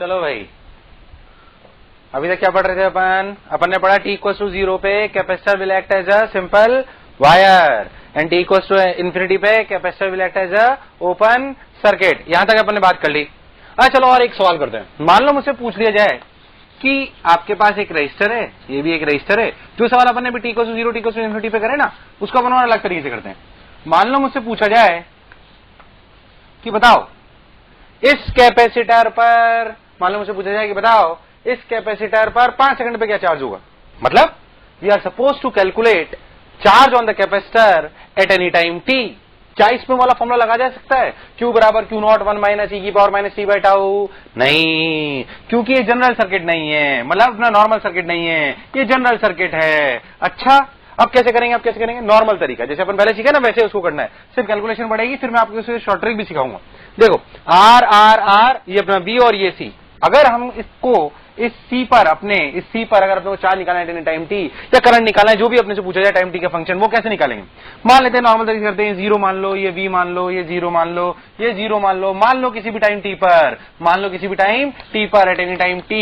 चलो भाई, अभी तक क्या पढ़ रहे थे अपन ने पढ़ा t इक्वल टू 0 पे capacitor will act as a simple wire and t equal to infinity पे capacitor will act as a open circuit. यहां तक अपन ने बात कर ली। चलो और एक सवाल करते हैं। मान लो मुझसे पूछ लिया जाए कि आपके पास एक रजिस्टर है, ये भी एक रजिस्टर है। जो सवाल अपन ने भी t equal to 0 t equal to infinity पे करे ना, उसको अपन और अलग तरीके से करते हैं। मान लो मुझसे पूछा जाए कि बताओ इस कैपेसिटर पर, मान लो मुझसे पूछा जाए कि बताओ इस कैपेसिटर पर 5 सेकंड पे क्या चार्ज होगा। मतलब we are suppose to calculate charge on the capacitor at any time t। क्या इसमें वाला फॉर्मूला लगा जा सकता है Q बराबर Q नॉट 1 माइनस e की power minus t by tau? नहीं, क्योंकि ये जनरल सर्किट नहीं है, मतलब अपना नॉर्मल सर्किट नहीं है, ये जनरल सर्किट है। अच्छा, अब कैसे करेंगे? नॉर्मल तरीका जैसे अपन पहले सीखा ना वैसे उसको करना है। सिर्फ कैलकुलेशन बढ़ेगी, फिर मैं आपको इससे शॉर्ट ट्रिक भी सिखाऊंगा। देखो R R R ये अपना B और ये C। अगर हम इसको इस C पर अगर अपने को चार्ज निकालना है टाइम t या करंट निकालना है, जो भी अपने से पूछा जाए टाइम t का फंक्शन, वो कैसे निकालेंगे? मान लेते हैं नॉर्मल तरीके से करते हैं। 0 मान लो, ये V मान लो, ये 0 मान लो, ये 0 मान लो, मान लो किसी भी टाइम t पर एट एनी टाइम t,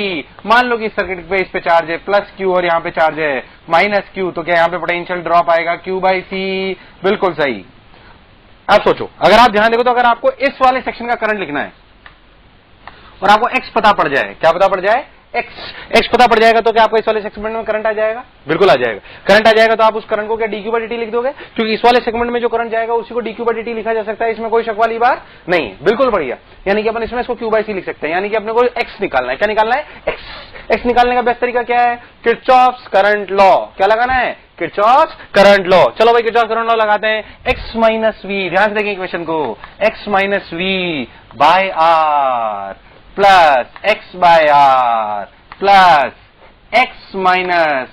मान लो कि इस सर्किट पे इस पे चार्ज है प्लस Q और यहाँ पे चार्ज है माइनस Q, तो क्या यहाँ पे पोटेंशियल ड्रॉप आएगा Q बाई C? बिल्कुल सही। अब सोचो, अगर आप ध्यान देखो तो अगर आपको इस वाले सेक्शन का करंट लिखना है और आपको x पता पड़ जाए, क्या पता पड़ जाए? x पता पड़ जाएगा, तो क्या आपको इस वाले सेगमेंट में करंट आ जाएगा? बिल्कुल आ जाएगा। करंट आ जाएगा तो आप उस करंट को क्या dq बाई dt लिख दोगे, क्योंकि इस वाले सेगमेंट में जो करंट जाएगा उसी को dq बाई dt लिखा जा सकता है। इसमें कोई शक वाली बात नहीं है। बिल्कुल बढ़िया। यानी कि अपन इसमें इसको q बाई c लिख सकते हैं। यानी कि अपने को x निकालना है। क्या निकालना है? x निकालने का बेस्ट तरीका क्या है? Kirchhoff's current law. क्या लगाना है? Kirchhoff's current law. चलो भाई किरचॉफ्स करंट लॉ लगाते हैं। x माइनस v, ध्यान से देखें इक्वेशन को, x minus v by R plus x by R plus x minus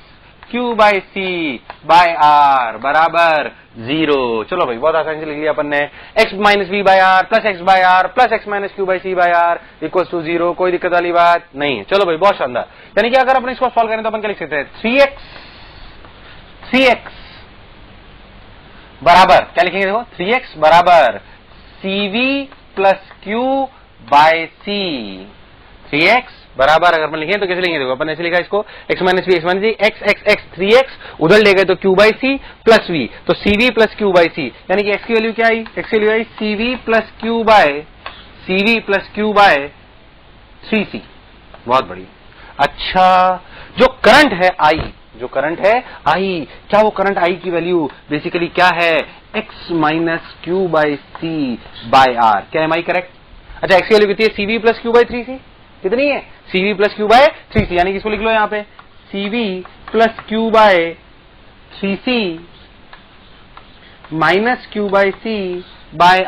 q by c by R बराबर 0। चलो भाई बहुत आसानी से लिख लिया अपन ने। x minus v by R plus x by R plus x minus q by c by R equal to 0। कोई दिक्कत वाली बात नहीं है। चलो भाई बहुत शानदार। यानी कि अगर अपन इसको सॉल्व करें तो अपन क्या लिख सकते हैं? 3x बराबर क्या लिखेंगे? देखो 3x बराबर cv plus q by c। 3x बराबर अगर अपन लिखें तो कैसे लिखेंगे? देखो अपन ऐसे लिखा इसको x minus V x x x 3x उधर ले गए तो q by c plus v, तो cv plus q by c। यानी कि x की वैल्यू क्या आई? x की वैल्यू आई cv plus q by 3c। बहुत बढ़िया। अच्छा, जो करंट है I, क्या वो करंट I की वैल्यू बेसिकली क्या है? x minus q by c by R. क्या एम आई करेक्ट? अच्छा, x की वैल्यू कितनी है? cv plus q by 3c। कितनी है? cv plus q by 3c। यानी कि इसको लिख लो यहाँ पे cv plus q by 3c minus q by c by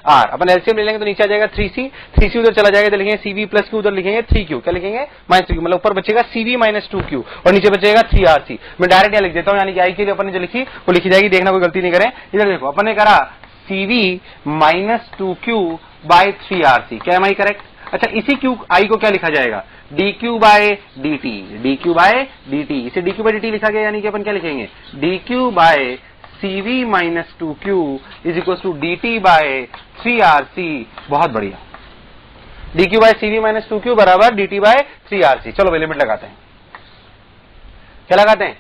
R अपन एलसीएम ले लेंगे तो नीचे आ जाएगा 3c उधर चला जाएगा तो लिखेंगे cv प्लस q, उधर लिखेंगे 3q। क्या लिखेंगे? Minus 3q। मतलब ऊपर बचेगा cv माइनस 2q और नीचे बचेगा 3rc। मैं डायरेक्ट यहाँ लिख देता हूँ। यानी कि आई के लिए अपन ने जो लिखी वो लिखी जाएगी। देखना कोई गलती नहीं करें। इधर देखो अपन ने करा cv minus 2q bye 3rc। क्या एम आई करेक्ट? अच्छा, इसी q i को क्या लिखा जाएगा? dq by dt। इसे dq बाय dt लिखा गया। यानी कि अपन क्या लिखेंगे? dq by cv minus 2q is equal to dt by 3rc। बहुत बढ़िया। dq by cv minus 2q बराबर dt बाय 3rc। चलो भाई लिमिट लगाते हैं। क्या लगाते हैं?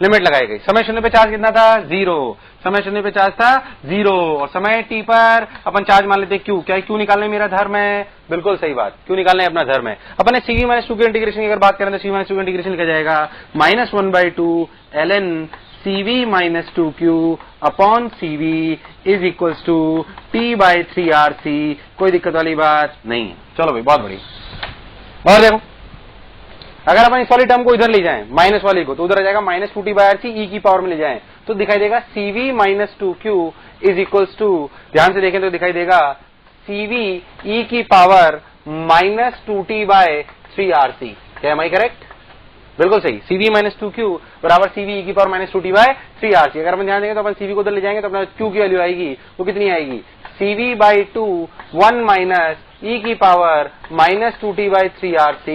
लिमिट लगाई गई। समय शून्य पे चार्ज कितना था? 0। समय शून्य पे चार्ज था 0 और समय t पर अपन चार्ज मान लेते हैं q। क्या q निकालने मेरा धर्म है? बिल्कुल सही बात, q निकालना है अपना धर्म है। अपन ने cv माइनस 2 के इंटीग्रेशन की अगर बात करें तो cv माइनस 2 का इंटीग्रेशन लिखा जाएगा -1/2 ln cv minus 2q upon cv is equal to t by 3rc। कोई दिक्कत वाली बात नहीं है। चलो भाई बहुत बढ़िया। और देखो अगर अपन इस वाली टर्म को इधर ले जाएं माइनस वाली को, तो उधर आ जाएगा minus 2t by RC e की पावर में ले जाएं तो दिखाई देगा cv minus 2q is equals to, ध्यान से देखें तो दिखाई देगा cv e की power minus 2t by 3rc। क्या एम आई करेक्ट? बिल्कुल सही। cv माइनस 2q बराबर cv e की power minus 2t by 3rc। अगर अपन ध्यान देंगे तो अपन cv को उधर ले जाएंगे तो अपना q की वैल्यू आएगी, वो कितनी आएगी? cv बाई 2 1 माइनस e की power minus 2t by 3rc।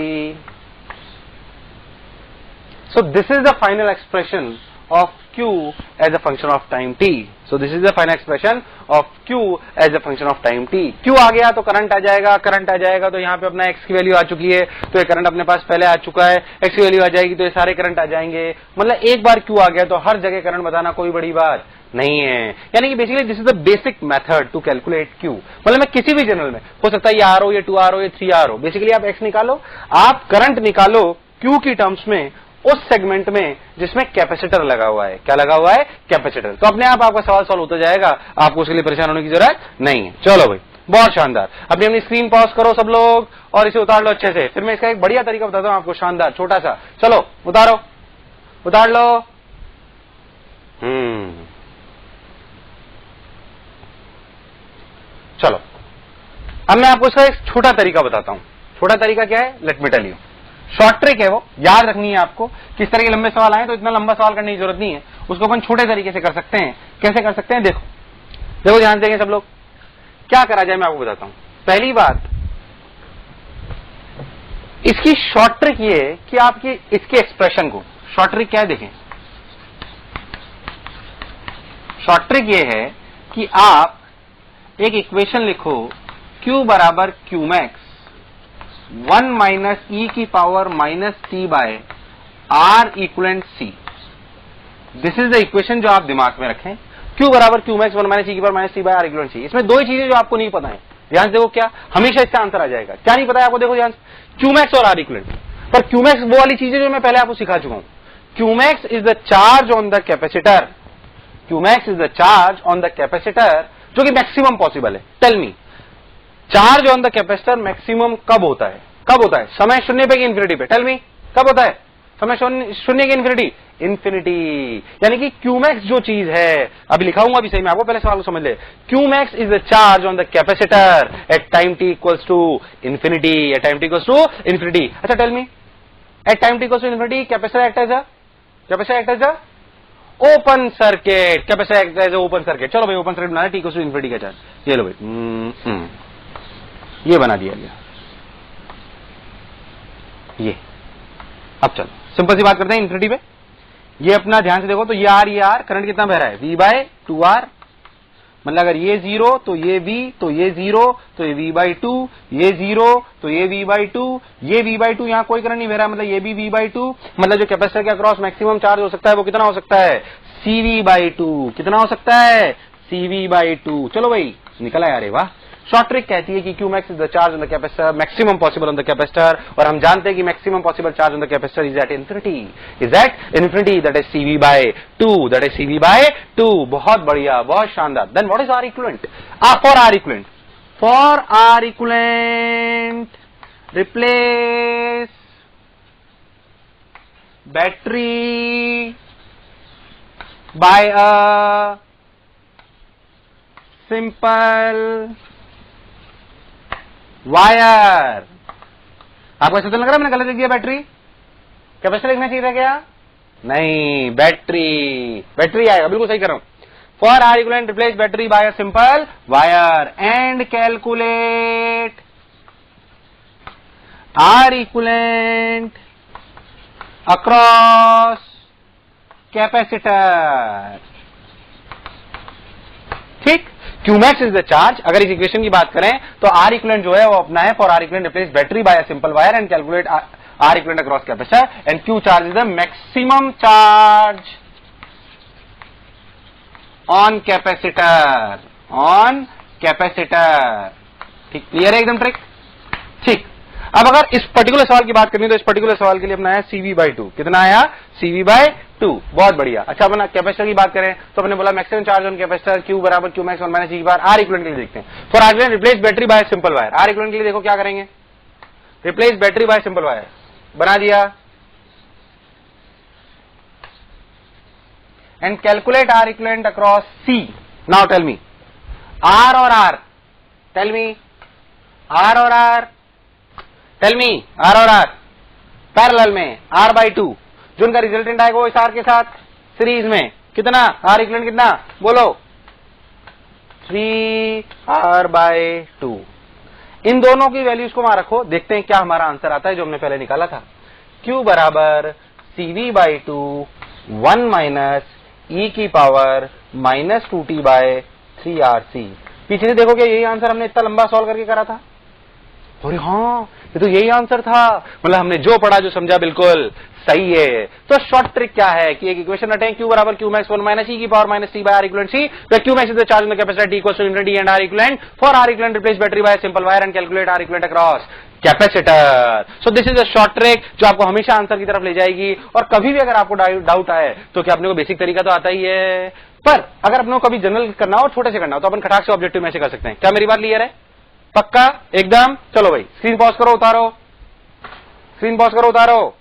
So this is the final expression of Q as a function of time t. So this is the final expression of Q as a function of time t. Q आ गया तो current आ जाएगा, current आ जाएगा तो यहाँ पे अपना x की value आ चुकी है, तो ये करंट अपने पास पहले आ चुका है, x की वैल्यू आ जाएगी तो ये सारे करंट आ जाएंगे। मतलब एक बार Q आ गया तो हर जगह करंट बताना कोई बड़ी बात नहीं है। यानी कि basically this is the basic method to calculate Q। मतलब मैं किसी भी जनरल में हो सकता है ये R हो, ये 2R हो, ये 3R हो, बेसिकली आप x निकालो, आप करंट निकालो Q की टर्म्स में उस सेगमेंट में जिसमें कैपेसिटर लगा हुआ है। क्या लगा हुआ है? कैपेसिटर। तो अपने आप आपका सवाल सॉल्व होता जाएगा, आपको उसके लिए परेशान होने की जरूरत नहीं है। चलो भाई, बहुत शानदार। अपनी स्क्रीन पॉज करो सब लोग और इसे उतार लो अच्छे से। फिर मैं इसका एक बढ़िया तरीका बताता हूं आपको, शानदार छोटा सा। चलो उतारो, उतार लो। चलो अब मैं आपको इसका एक छोटा तरीका बताता हूं। छोटा तरीका क्या है? Let me tell you. Short trick है, वो याद रखनी है आपको। किस तरह के लंबे सवाल आए तो इतना लंबा सवाल करने की जरूरत नहीं है, उसको अपन छोटे तरीके से कर सकते हैं। कैसे कर सकते हैं? देखो देखो, ध्यान देंगे सब लोग। क्या करा जाए मैं आपको बताता हूं। पहली बात, इसकी शॉर्ट ट्रिक ये है कि आपकी इसके एक्सप्रेशन को, शॉर्ट ट्रिक क्या है देखें। शॉर्ट ट्रिक ये है कि आप एक इक्वेशन लिखो, Q बराबर Q मैक्स 1 माइनस ई की power minus T by R equivalent C. This is the equation जो आप दिमाग में रखें। Q बराबर Q मैक्स 1 माइनस ई की power minus T by R equivalent C. इसमें दो ही चीजें जो आपको नहीं पता है, ध्यान से देखो। क्या? हमेशा इसका आंसर आ जाएगा। क्या नहीं पता है आपको? देखो ध्यान से, Q मैक्स और आर इक्वलेंट। पर Q मैक्स वो वाली चीजें जो मैं पहले आपको सिखा चुका हूं। Q max is the charge on the capacitor. Q max is the charge on the capacitor जो कि मैक्सिमम पॉसिबल है। Tell me, charge on the capacitor maximum कब होता है? कब होता है? समय शून्य पे कि इंफिनिटी पे? टेल मी, कब होता है समय शून्य की इंफिनिटी? इंफिनिटी। यानी कि Qmax जो चीज है, अभी लिखाऊंगा अभी सही में, आपको पहले सवाल को समझ ले। Qmax is the charge on the capacitor at time t equals to infinity. At time t equals to infinity. अच्छा tell me, at time t equals to infinity capacitor act as a open circuit. Capacitor act as a open circuit. चलो भाई, open circuit बनाना, t equals to infinity का charge. ये लो भाई, ये बना दिया गया। ये अब चलो सिंपल सी बात करते हैं इंफिनिटी पे। ये अपना ध्यान से देखो तो ये आर करंट कितना बह रहा है? V by 2R। मतलब अगर ये 0 तो ये V, तो ये 0 तो ये V बाई 2, ये 0 तो ये V बाई 2, ये V बाई 2, यहाँ कोई करंट नहीं बह रहा है, मतलब ये भी V बाई 2। मतलब जो कैपेसिटर के अक्रॉस मैक्सिमम चार्ज हो सकता है वो कितना हो सकता है? CV by 2। कितना हो सकता है? CV by 2। चलो भाई निकला यार, वाह। शॉर्ट ट्रिक कहती है कि Qmax is the charge on the capacitor, maximum possible on the capacitor, और हम जानते हैं कि maximum possible charge on the capacitor is at infinity, that is CV by 2, that is CV by 2। बहुत बढ़िया, बहुत शानदार। Then what is R equivalent? For R equivalent replace battery by a simple wire. आपको ऐसा तो लग रहा है मैंने गलत लिख दिया? बैटरी कैपेसिटर लिखना चाहिए था क्या? नहीं, बैटरी आएगा, बिल्कुल सही कर रहा हूं। For R equivalent replace battery by a simple wire and calculate R equivalent across capacitor. ठीक, Qmax इज द चार्ज। अगर इस इक्वेशन की बात करें तो R इक्विवेलेंट जो है वो अपना है for R equivalent replace battery by a simple wire and calculate R equivalent across capacitor and Q charge is the maximum charge on capacitor. ठीक, क्लियर है एकदम ट्रिक? ठीक, अब अगर इस पर्टिकुलर सवाल की बात करनी है तो इस पर्टिकुलर सवाल के लिए अपना है CV बाई 2। कितना आया? CV by 2। बहुत बढ़िया। अच्छा, अपना कैपेसिटर की बात करें तो अपने बोला maximum charge on capacitor Q बराबर Q मैक्स 1 माइनस ई बार। R इक्विवेलेंट के लिए देखते हैं। For R equivalent replace battery by simple wire. R equivalent के लिए देखो क्या करेंगे? Replace battery by simple wire बना दिया and calculate R equivalent across C। Now tell me, R और R, टेल मी, R और R, टेल मी, R और R पैरेलल में R बाई 2, जो उनका रिजल्टेंट आएगा वो इस R के साथ सीरीज में कितना? R इक्विवेलेंट कितना? बोलो, 3R बाई 2। इन दोनों की वैल्यूज को वहां रखो, देखते हैं क्या हमारा आंसर आता है जो हमने पहले निकाला था। Q बराबर CV बाई 2 1 माइनस ई की पावर -2t/3RC। पीछे से देखो क्या यही आंसर हमने इतना लंबा सॉल्व करके करा था? अरे हाँ, ये तो यही आंसर था। मतलब हमने जो पढ़ा जो समझा बिल्कुल सही है। तो शॉर्ट ट्रिक क्या है कि एक इक्वेशन रटें Q बराबर Q max 1 माइनस E की power -T by R equivalent C, where Q max is the charge in the capacitor, T equals to infinity and R equivalent. For R equivalent, replace battery by a simple wire and calculate R equivalent across capacitor. So this is a short trick जो आपको हमेशा answer की तरफ ले जाएगी। और कभी भी अगर आपको डाउट आए तो क्या अपने को बेसिक तरीका तो आता ही है, पर अगर अपने को कभी जनरल करना हो और छोटे से करना हो तो अपन खटाक से ऑब्जेक्टिव में से कर सकते हैं। क्या मेरी बात क्लियर है? पक्का एकदम? चलो भाई स्क्रीन पॉज करो, उतारो, स्क्रीन पॉज करो, उतारो।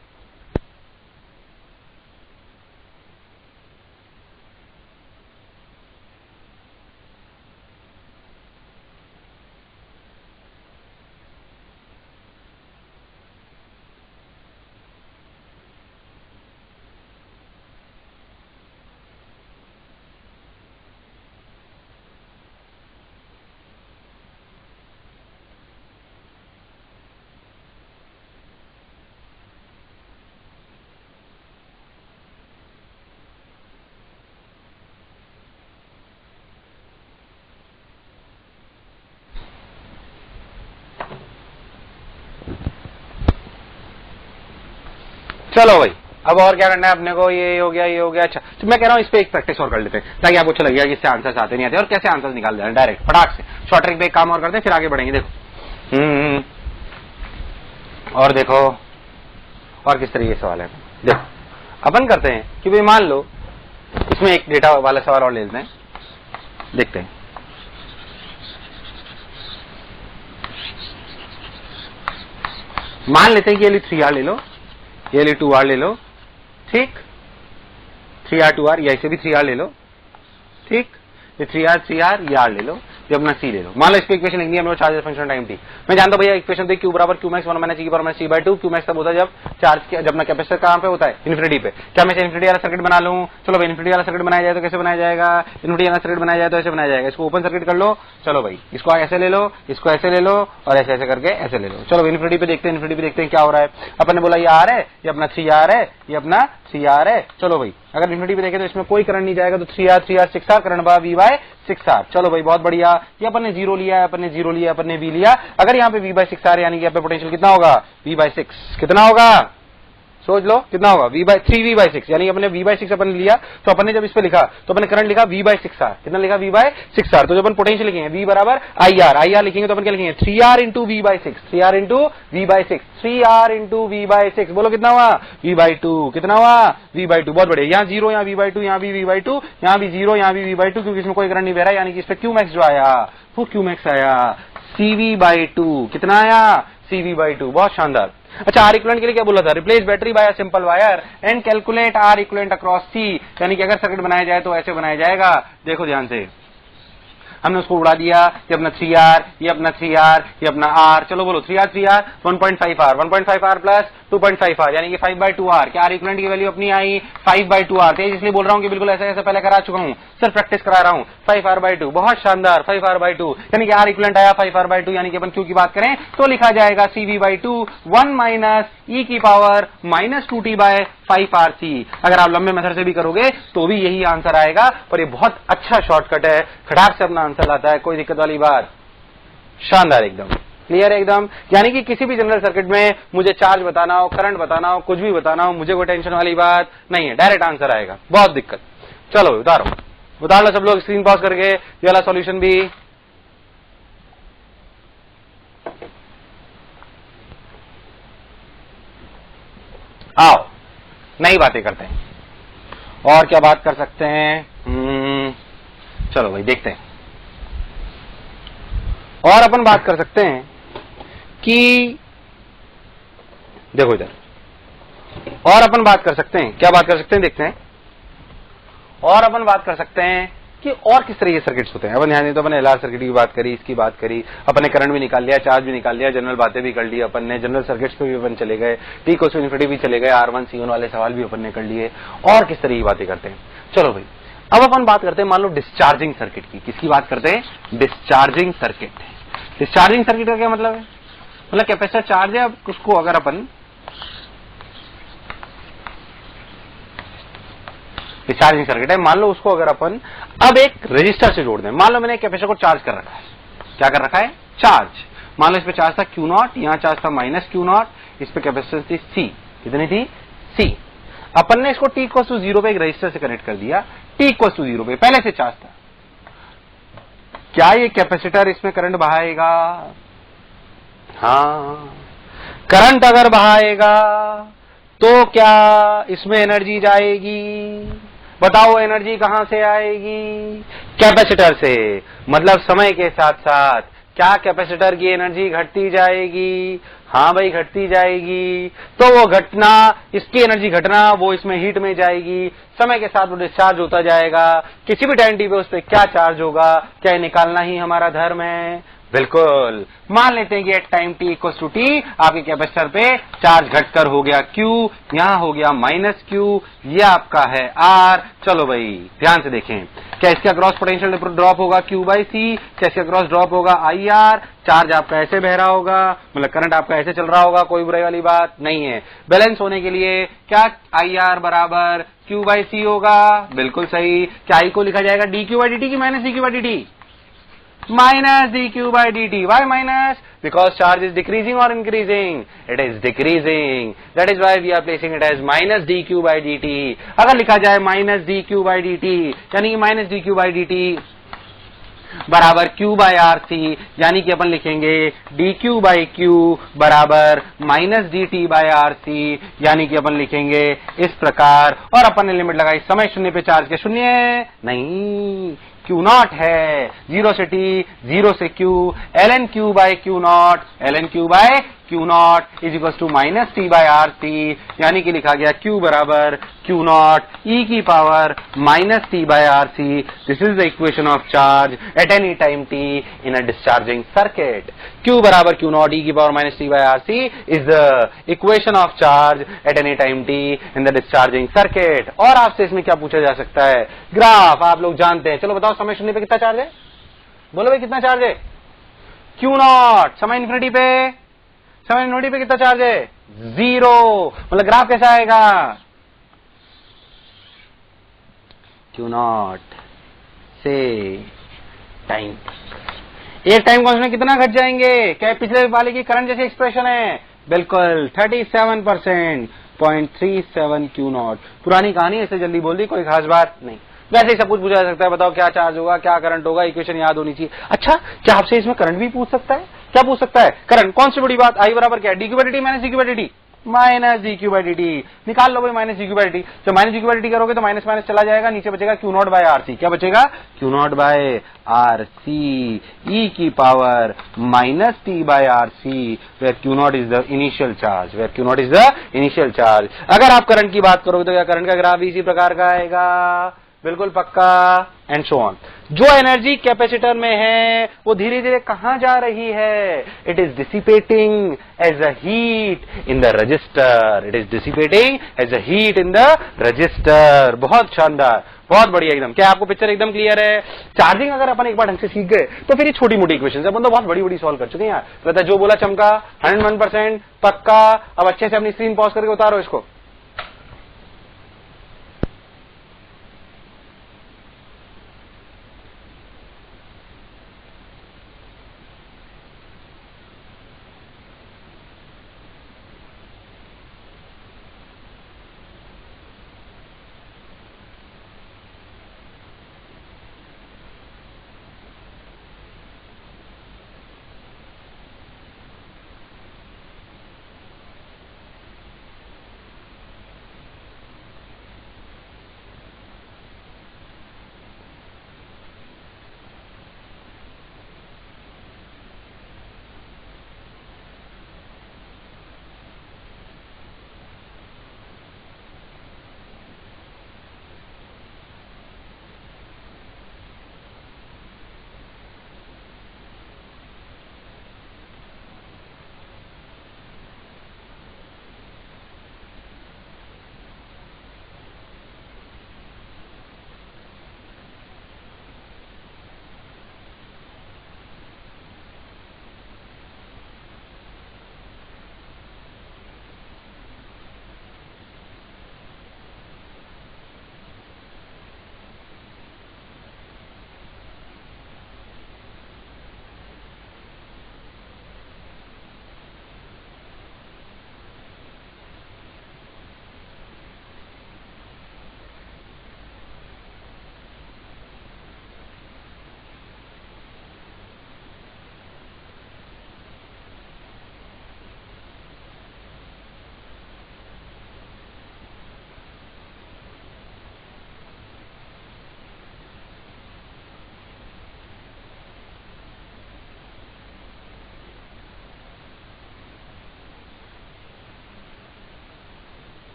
चलो भाई अब और क्या करना है अपने को? ये हो गया, ये हो गया। अच्छा तो मैं कह रहा हूं इस पे एक प्रैक्टिस और कर लेते हैं ताकि आपको अच्छा लगेगा कि इससे आंसर्स आते नहीं आते और कैसे आंसर्स निकाल देना डायरेक्ट फटाक से। शॉर्ट ट्रिक पे एक काम और करते हैं फिर आगे बढ़ेंगे। देखो और देखो और किस तरीके से सवाल है। देखो अपन करते हैं कि भाई मान लो इसमें एक डेटा वाला सवाल और ले लेते हैं, देखते हैं। मान लेते हैं कि ये 3R ले लो, ये ले 2R ले लो, ठीक, 3R 2R, या इसे भी 3R ले लो, ठीक, ये 3R 3R, ये R ले लो, ये अपना C ले लो। मान लो इस पे इक्वेशन लिखनी है हम लोग चार्ज फंक्शन टाइम t। मैं जानता हूं भैया इक्वेशन देख Q बराबर Q max 1 माइनस E की power minus C/2। Q max तब होता है जब चार्ज जब अपना कैपेसिटर कहां पे होता है? इन्फिनिटी पे। क्या मैं इन्फिनिटी वाला सर्किट बना लूं? चलो भाई इन्फिनिटी वाला सर्किट बनाया जाए तो कैसे बनाया जाएगा? इन्फिनिटी वाला सर्किट बनाया जाए तो ऐसे बनाया जाएगा। इसको ओपन सर्किट कर लो। चलो भाई इसको ऐसे ले लो, इसको ऐसे ले लो और ऐसे ऐसे करके ऐसे ले लो। चलो इन्फिनिटी पे देखते हैं, इन्फिनिटी पे देखते हैं क्या हो रहा है। अपन ने बोला ये R है, ये अपना 3R है, ये अपना 3R है। चलो भाई अगर इन्फिनिटी पे देखें तो इसमें कोई करंट नहीं जाएगा तो 3R 3R 6R करंट बा V/6R। चलो भाई बहुत बढ़िया, ये अपन ने 0 लिया है, अपन ने 0 लिया, अपन ने V लिया। अगर यहाँ पे V/6R यानी कि यहाँ पे पोटेंशियल कितना होगा? V/6 कितना होगा? सोच लो कितना होगा? 3V/6 यानी अपने V/6 अपन लिया तो अपन ने जब इस पे लिखा तो अपन ने करंट लिखा V/6R। कितना लिखा? V/6R। तो जब अपन पोटेंशियल लिखेंगे V बराबर IR लिखेंगे तो अपन क्या लिखेंगे? 3R into V/6, 3R into V/6, 3R into V/6। बोलो कितना हुआ? V/2। कितना हुआ? V/2। बहुत बढ़िया। यहाँ 0, यहाँ V/2, यहाँ भी V/2, यहाँ भी 0, यहाँ भी V/2 क्योंकि इसमें कोई करंट नहीं बह रहा है यानी कि इस पे Q max जो आया वो Q max आया CV/2। कितना आया? CV/2। बहुत शानदार। अच्छा R इक्विवेलेंट के लिए क्या बोला था? Replace battery by a simple wire and calculate R equivalent across C। यानी कि अगर सर्किट बनाया जाए तो ऐसे बनाया जाएगा। देखो ध्यान से हमने उसको उड़ा दिया, ये अपना 3R, ये अपना 3R, ये अपना R। चलो बोलो 3R 3R 1.5R, 1.5R plus 2.5R यानी कि 5/2R। क्या R इक्विवेलेंट की वैल्यू अपनी आई? 5/2R। तेज इसलिए बोल रहा हूं कि बिल्कुल ऐसा ऐसा पहले करा चुका हूं, सिर्फ प्रैक्टिस करा रहा हूं। 5R/2 बहुत शानदार, 5R/2 यानी कि R इक्विवेलेंट आया 5R/2 यानी कि अपन Q की बात करें तो लिखा जाएगा CV/2 1 माइनस E की पावर -2t/5RC। अगर आप लंबे मेथड से भी करोगे तो भी यही आंसर आएगा, पर ये बहुत अच्छा शॉर्टकट है, खटाक से अपना आंसर लाता है, कोई दिक्कत वाली बात। शानदार, एकदम क्लियर है एकदम। यानी कि किसी भी जनरल सर्किट में मुझे चार्ज बताना हो, करंट बताना हो, कुछ भी बताना हो, मुझे कोई टेंशन वाली बात नहीं है, डायरेक्ट आंसर आएगा, बहुत दिक्कत। चलो उतारो, उतार लो सब लोग स्क्रीन पॉज करके, ये वाला सॉल्यूशन भी। आओ नई बातें करते हैं। और क्या बात कर सकते हैं? चलो भाई देखते हैं। और अपन बात कर सकते हैं कि देखो इधर, और अपन बात कर सकते हैं, क्या बात कर सकते हैं देखते हैं। और अपन बात कर सकते हैं कि और किस तरह के सर्किट्स होते हैं। अपन ध्यान दें तो अपन LR सर्किट की बात करी, इसकी बात करी, अपन ने करंट भी निकाल लिया, चार्ज भी निकाल लिया, जनरल बातें भी कर ली अपन ने, जनरल सर्किट्स पे भी अपन चले गए, T इक्वल्स टू इन्फिनिटी भी चले गए, R1 C1 वाले सवाल भी अपन ने कर लिए। और किस तरह की बातें करते हैं? चलो भाई अब अपन बात करते हैं मान लो डिस्चार्जिंग सर्किट की। किसकी बात करते हैं? Discharging circuit. डिस्चार्जिंग सर्किट का क्या मतलब है? मतलब कैपेसिटर चार्ज है, अब उसको अगर अपन डिस्चार्जिंग सर्किट है। मान लो उसको अगर अपन अब एक रजिस्टर से जोड़ दें, मान लो मैंने कैपेसिटर को चार्ज कर रखा है, क्या कर रखा है, चार्ज। मान लो इस पे चार्ज था Q0, यहां चार्ज था -Q0, इस पे कैपेसिटेंस थी C, कितनी थी, C। अपन ने इसको t=0 पे एक रजिस्टर से कनेक्ट कर दिया, t=0 पे पहले से चार्ज था। क्या ये कैपेसिटर इसमें करंट बहाएगा? हाँ, करंट अगर बहाएगा तो क्या इसमें एनर्जी जाएगी? बताओ एनर्जी कहां से आएगी? कैपेसिटर से। मतलब समय के साथ साथ क्या कैपेसिटर की एनर्जी घटती जाएगी? हाँ भाई, घटती जाएगी। तो वो घटना, इसकी एनर्जी घटना, वो इसमें हीट में जाएगी, समय के साथ वो डिस्चार्ज होता जाएगा। किसी भी टाइम टी पे उस पर क्या चार्ज होगा, क्या ये निकालना ही हमारा धर्म है? बिल्कुल। मान लेते हैं कि एट टाइम t = t आपके कैपेसिटर पे चार्ज घटकर हो गया Q, यहां हो गया -Q, ये आपका है R। चलो भाई ध्यान से देखें, क्या इसका क्रॉस पोटेंशियल ड्रॉप होगा Q/C, क्या इसका क्रॉस ड्रॉप होगा IR? चार्ज आपका ऐसे बह रहा होगा, मतलब करंट आपका ऐसे चल रहा होगा, कोई बुराई वाली बात नहीं है। बैलेंस होने के लिए क्या IR बराबर Q/C होगा? बिल्कुल सही। क्या I को लिखा जाएगा dQ/dt की -dQ/dt? -dQ/dt. Why minus? Because charge is decreasing or increasing? It is decreasing. That is why we are placing it as -dQ/dt. अगर लिखा जाए -dQ/dt, यानी कि -dQ/dt बराबर Q/RC, यानी कि अपन लिखेंगे dQ/Q बराबर -dt/RC, यानी कि अपन लिखेंगे इस प्रकार। और अपन ने लिमिट लगाई समय शून्य पे चार्ज के शून्य नहीं, Q0 है, 0 से t, 0 से Q, ln Q/Q0, ln Q/Q0 is equal to -t/RC, यानी कि लिखा गया Q बराबर Q0 e की power -t/RC। This is the equation of charge at any time t in a discharging circuit. Q बराबर Q0 e की power -t/RC is the equation of charge at any time t in the discharging circuit. और आपसे इसमें क्या पूछा जा सकता है? ग्राफ आप लोग जानते हैं। चलो बताओ समय शून्य पे कितना चार्ज है? बोलो भाई कितना चार्ज है? Q0। समय इन्फिनिटी पे, समय इन्फिनिटी पे कितना चार्ज है? 0। मतलब ग्राफ कैसा आएगा? Q0 से टाइम, एक टाइम कांस्टेंट कितना घट जाएंगे? क्या पिछले वाले की करंट जैसी एक्सप्रेशन है? बिल्कुल 37%, 0.37 Q0। पुरानी कहानी, ऐसे जल्दी बोल दी, कोई खास बात नहीं। वैसे ही सब कुछ पूछा जा सकता है, बताओ क्या चार्ज होगा, क्या करंट होगा, इक्वेशन याद होनी चाहिए। अच्छा, क्या आपसे इसमें करंट भी पूछ सकता है? क्या पूछ सकता है? करंट। कौन सी बड़ी बात? I बराबर क्या है? dQ/dt -dQ/dt, -dQ/dt। निकाल लो भाई -dQ/dt। जब -dQ/dt करोगे तो माइनस माइनस चला जाएगा, नीचे बचेगा Q0/RC। क्या बचेगा? Q0/RC e की power -t/RC, where Q0 is the initial charge, where Q0 is the initial charge। अगर आप करंट की बात करोगे तो क्या करंट का ग्राफ इसी प्रकार का आएगा? बिल्कुल पक्का। And so on. जो एनर्जी कैपेसिटर में है वो धीरे धीरे कहां जा रही है? It is dissipating as a heat in the resistor. It is dissipating as a heat in the resistor. बहुत शानदार, बहुत बढ़िया एकदम। क्या आपको पिक्चर एकदम क्लियर है? चार्जिंग अगर अपन एक बार ढंग से सीख गए तो फिर ये छोटी मोटी इक्वेशन अपन तो बहुत बड़ी बड़ी सॉल्व कर चुके हैं यार। तो जो बोला चमका, 101% पक्का। अब अच्छे से अपनी स्क्रीन पॉज करके उतारो इसको।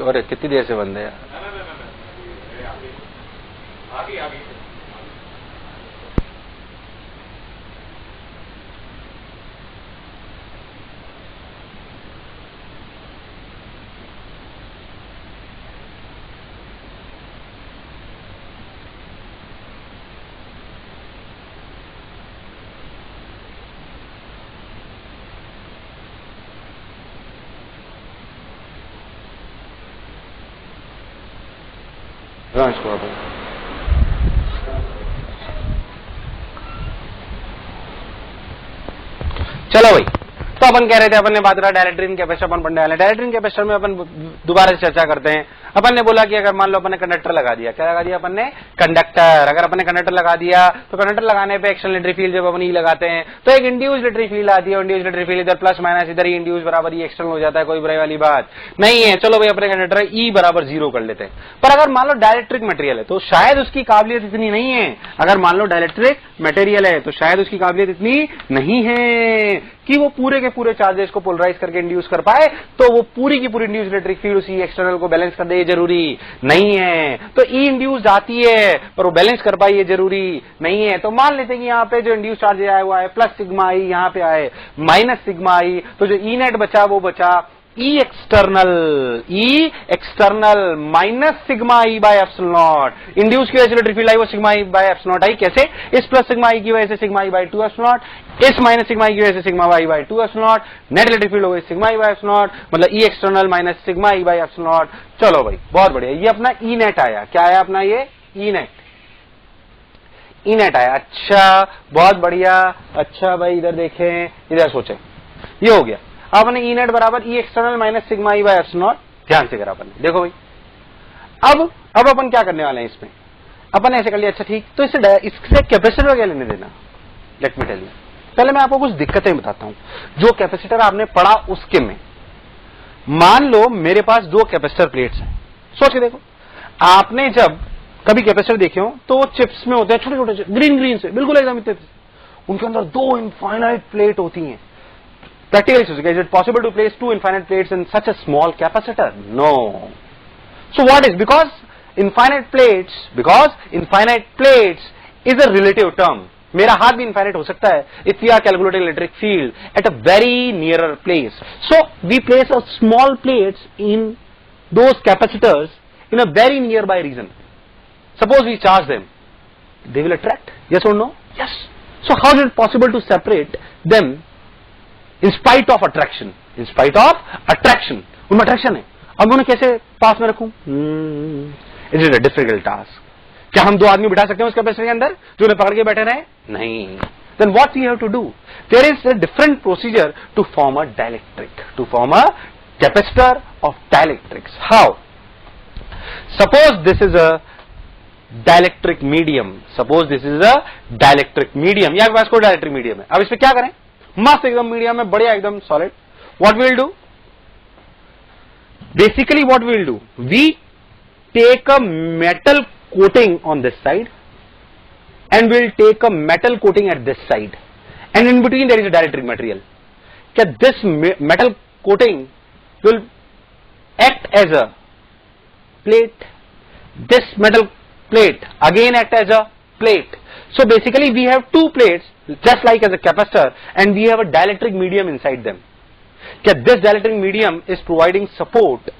अरे कितनी देर से बंद है यार। इसको चलो भाई, तो अपन कह रहे थे, अपन ने बात करा डायरेक्ट ड्रेन कैपेसिटर अपन पढ़ने वाले। डायरेक्ट ड्रेन कैपेसिटर में अपन दोबारा से चर्चा करते हैं। अपन ने बोला कि अगर मान लो अपन ने कंडक्टर लगा दिया, क्या लगा दिया अपन ने? कंडक्टर। अगर अपन ने कंडक्टर लगा दिया तो कंडक्टर लगाने पे एक्सटर्नल इलेक्ट्रिक फील्ड जब अपन ई लगाते हैं तो एक इंड्यूस्ड इलेक्ट्रिक फील्ड आती है। इंड्यूस्ड इलेक्ट्रिक फील्ड इधर प्लस माइनस, इधर ही इंड्यूस बराबर ही एक्सटर्नल हो जाता है, कोई बुराई वाली बात नहीं है। चलो भाई अपने कंडक्टर ई बराबर 0 कर लेते हैं। पर अगर मान लो डाइलेक्ट्रिक मटेरियल है तो शायद उसकी काबिलियत इतनी नहीं है। अगर मान लो डाइलेक्ट्रिक मटेरियल है तो शायद उसकी काबिलियत इतनी नहीं है कि वो पूरे के पूरे चार्जेस को पोलराइज करके इंड्यूस कर पाए, तो वो पूरी की पूरी इंड्यूस इलेक्ट्रिक फील्ड उसी एक्सटर्नल को बैलेंस कर दे, ये जरूरी नहीं है। तो ई इंड्यूस आती है पर वो बैलेंस कर पाए, ये जरूरी नहीं है। तो मान लेते हैं कि यहाँ पे जो इंड्यूस चार्ज आया हुआ है प्लस सिग्मा आई, यहाँ पे आए माइनस सिग्मा आई, तो जो ई नेट बचा वो बचा E external minus sigma E by epsilon naught. Induce की वजह से इलेक्ट्रिक फील्ड आई वो sigma E by epsilon naught आई। कैसे? इस प्लस सिग्मा ई की वजह से sigma E by 2 epsilon naught, इस माइनस सिग्मा ई की वजह से sigma Y by 2 epsilon naught. Net electric field हो गई sigma E by epsilon naught, मतलब E external minus sigma E by epsilon not. चलो भाई बहुत बढ़िया, ये अपना ई नेट आया। क्या आया अपना? ये ई नेट आया। अच्छा बहुत बढ़िया। अच्छा भाई इधर देखें, इधर सोचें, ये हो गया। अब अपने ई नेट बराबर E external minus sigma E by epsilon naught. ध्यान से करा अपन ने, देखो भाई अब अपन क्या करने वाले हैं इसमें? अपन ऐसे कर लिया, अच्छा ठीक, तो इससे कैपेसिटर क्या लेने देना? Let me tell you. पहले मैं आपको कुछ दिक्कतें बताता हूं जो कैपेसिटर आपने पढ़ा उसके में। मान लो मेरे पास 2 कैपेसिटर प्लेट्स हैं। सोच के देखो, आपने जब कभी कैपेसिटर देखे हो तो वो चिप्स में होते हैं, छोटे छोटे ग्रीन से, बिल्कुल एकदम इतने, उनके अंदर 2 इनफाइनाइट प्लेट होती हैं। Practically speaking, is it possible to place 2 infinite plates in such a small capacitor? No. So what is? Because infinite plates is a relative term. मेरा हाथ भी infinite हो सकता है if we are calculating electric field at a very nearer place. So we place a small plates in those capacitors in a very nearby region. Suppose we charge them, they will attract. Yes or no? Yes. So how is it possible to separate them? In spite of attraction, उनमें attraction है। अब उन्हें कैसे पास में रखूं? It is a difficult task. क्या हम 2 आदमी बिठा सकते हैं उस कैपेसिटर के अंदर जो उन्हें पकड़ के बैठे रहे? नहीं। Then what we have to do? There is a different procedure to form a dielectric, to form a capacitor of dielectrics. How? Suppose this is a dielectric medium, या पास कोई डाइलेक्ट्रिक मीडियम है। अब इसमें क्या करें? मस्त एकदम मीडियम में, बढ़िया एकदम solid. What we will do? Basically what we will do, we take a metal coating on this side and will take a metal coating at this side, and in between there is a dielectric material. क्या this metal coating will act as a plate, this metal plate again act as a plate. So basically we have 2 plates just like as a capacitor and we have a dielectric medium inside them. This dielectric medium is providing support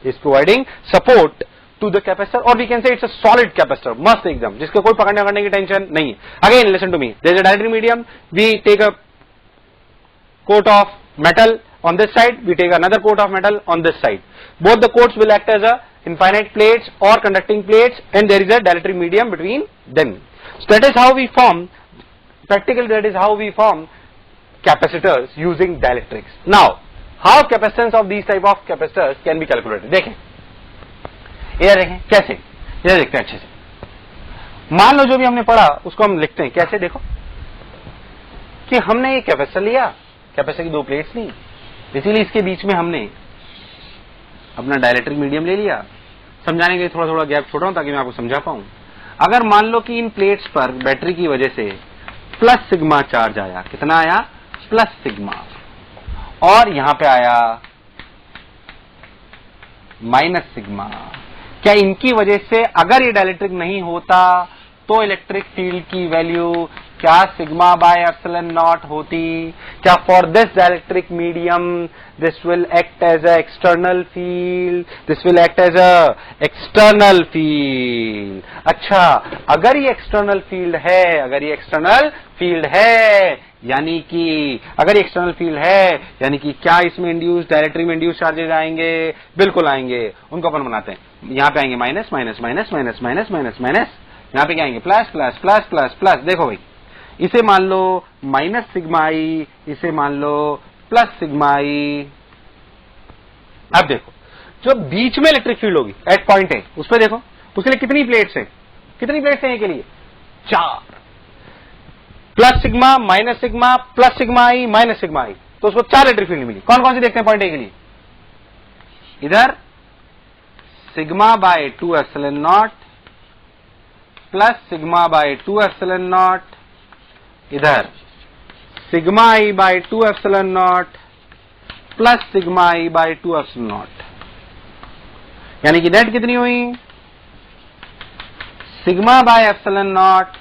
to the capacitor, or we can say it's a solid capacitor, mast ekdam, jiske koi pakadne ki tension nahi hai. Again listen to me, there is a dielectric medium, we take a coat of metal on this side, we take another coat of metal on this side. Both the coats will act as a infinite plates or conducting plates, and there is a dielectric medium between them. So that is how we form, practically that is how we form capacitors using dielectrics. Now how capacitance of these type of capacitors can be calculated? देखें, इधर देखें कैसे, इधर देखते हैं अच्छे से। मान लो जो भी हमने पढ़ा उसको हम लिखते हैं कैसे, देखो कि हमने ये कैपेसिटर लिया, कैपेसिटर की 2 प्लेट्स ली, इसीलिए इसके बीच में हमने अपना डाइलेक्ट्रिक मीडियम ले लिया। समझाने के लिए थोड़ा थोड़ा गैप छोड़ रहा हूं ताकि मैं आपको समझा पाऊं। अगर मान लो कि इन प्लेट्स पर बैटरी की वजह से प्लस सिग्मा चार्ज आया, कितना आया? प्लस सिग्मा, और यहां पे आया माइनस सिग्मा। क्या इनकी वजह से अगर ये डाइलेक्ट्रिक नहीं होता तो इलेक्ट्रिक फील्ड की वैल्यू क्या सिग्मा बाय एप्सिलॉन नॉट होती? क्या for this dielectric medium this will act as a external field, this will act as a external field. अच्छा, अगर ये एक्सटर्नल फील्ड है, अगर ये एक्सटर्नल फील्ड है यानी कि अगर ये एक्सटर्नल फील्ड है यानी कि क्या इसमें इंड्यूस डायरेक्टरी में इंड्यूस चार्जेस आएंगे? बिल्कुल आएंगे। उनको अपन बनाते हैं। यहां पे आएंगे minus minus minus minus minus minus minus, यहां पे क्या आएंगे plus plus plus plus plus. देखो भाई, इसे मान लो माइनस सिग्मा आई, इसे मान लो प्लस सिग्मा आई। अब देखो, जो बीच में इलेक्ट्रिक फील्ड होगी एट पॉइंट है, उस पर देखो उसके लिए कितनी प्लेट्स हैं? कितनी प्लेट्स हैं? के लिए 4। Plus sigma minus sigma plus sigma I minus sigma I, तो उसको 4 इलेक्ट्रिक फील्ड मिली। कौन कौन सी देखते हैं पॉइंट ए के लिए? इधर sigma by 2 epsilon naught plus sigma by 2 epsilon naught, इधर sigma I by 2 epsilon naught plus sigma I by 2 epsilon naught. यानी कि नेट कितनी हुई? Sigma by epsilon naught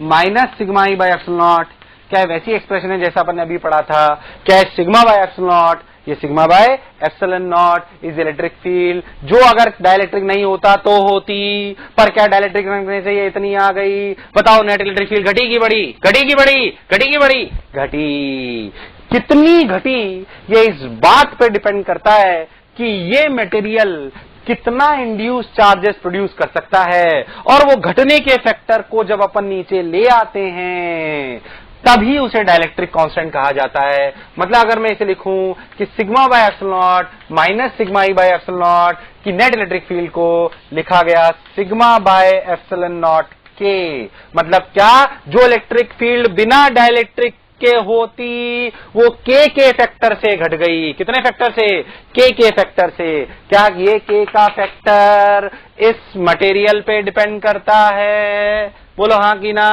minus sigma I by epsilon naught. क्या वैसी expression है जैसा अपन ने अभी पढ़ा था? क्या है सिग्मा बाय एप्सिलॉन नॉट? ये sigma by epsilon not is electric field, जो अगर डाइलेक्ट्रिक नहीं होता तो होती, पर क्या डाइलेक्ट्रिक रखने से ये इतनी आ गई? बताओ, नेट इलेक्ट्रिक फील्ड घटी की बढ़ी? घटी की बढ़ी? घटी की बढ़ी? घटी। कितनी घटी ये इस बात पे डिपेंड करता है कि ये मटेरियल कितना इंड्यूस चार्जेस प्रोड्यूस कर सकता है, और वो घटने के फैक्टर को जब अपन नीचे ले आते हैं तभी उसे डाइलेक्ट्रिक कांस्टेंट कहा जाता है। मतलब अगर मैं इसे लिखूं कि sigma by epsilon naught minus sigma E by epsilon not की नेट इलेक्ट्रिक फील्ड को लिखा गया सिग्मा बाय एप्सिलॉन नॉट के। मतलब क्या? जो इलेक्ट्रिक फील्ड बिना डाइलेक्ट्रिक के होती वो के फैक्टर से घट गई। कितने फैक्टर से? के फैक्टर से। क्या ये के का फैक्टर इस मटेरियल पे डिपेंड करता है? बोलो हाँ कि ना?